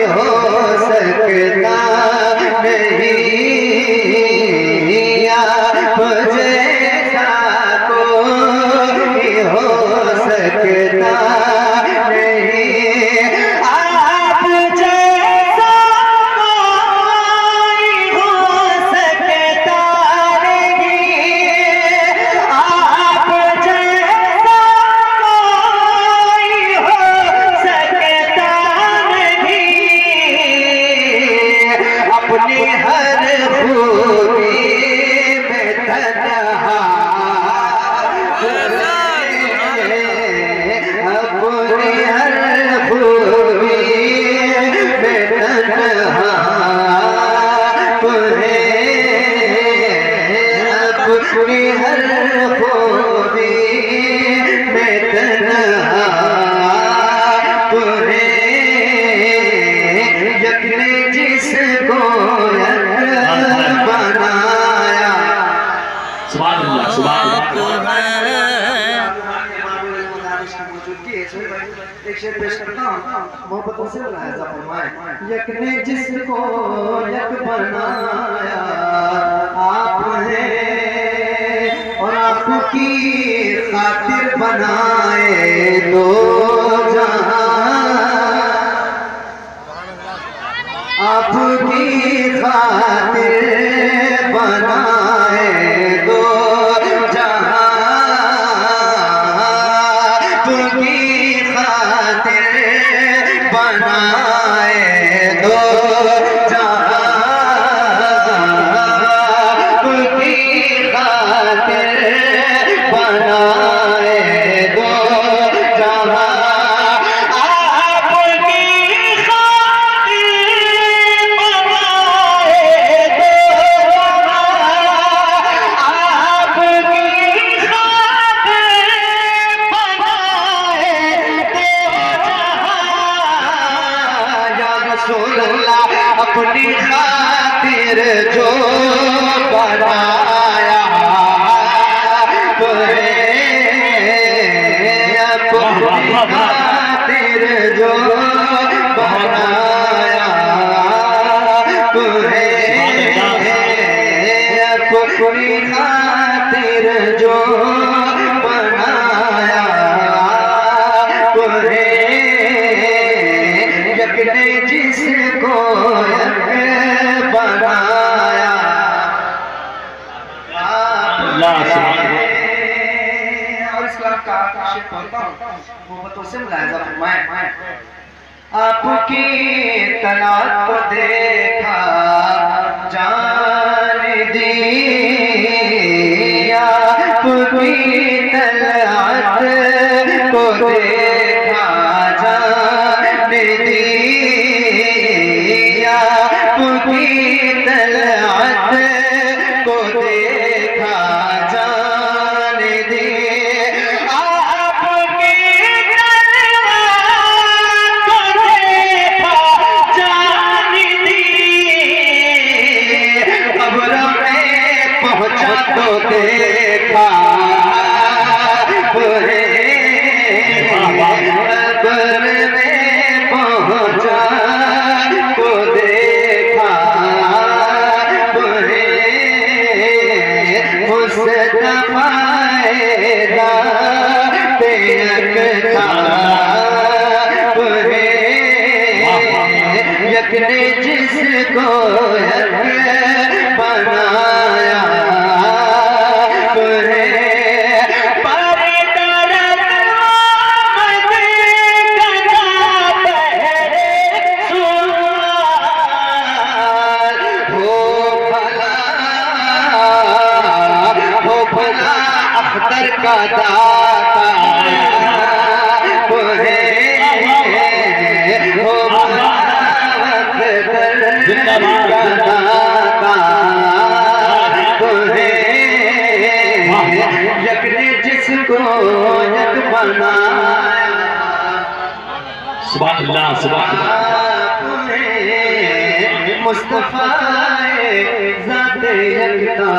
हो सकता नहीं, आप जैसा कोई हो सकता नहीं, आप जैसा कोई हो सकता नहीं, आप जैसा कोई हो सकता नहीं, अपनी हर खूबी में तन्हा, अपनी हर खूबी में तन्हा अपनी हर खूबी में तन्हा यकने जिसको बनाया। सुभान अल्लाह, सुभान अल्लाह। एक शेर पेश करता हूँ, मोहब्बतों से मुलाहिजा फरमाए। यकने जिसको यक बनाया आप हैं, और आपकी खातिर बनाए दो जहां, आपकी खातिर बनाए दो जहां, आपकी खातिर बनाए दो जहां, आपकी खातिर बनाए दो जहां, अपनी खातिर जो बनाया अपनी खातिर जो बनाया अपनी खातिर जो बनाया यकने जिसको बनाया। और इसका शेर पढ़ता हूँ, मोहब्बतों से मुलाहिजा फरमाए। आपकी तलाश को देखा जान दिया, आपकी तलाश को देखा जान दिया, आपकी तलाश को देखा जान दिया, आपकी तलाश को देखा जान दिया, कब्र में पहुंचा तो देखा कब्र में पहुंचा तो देखा मुस्तफाएदा यकने जिसको बनाया अख्तर का दाता हो यकने जिसको यक बनाया। सुभान अल्लाह, सुभान अल्लाह। मुस्तफा ज़ात यकता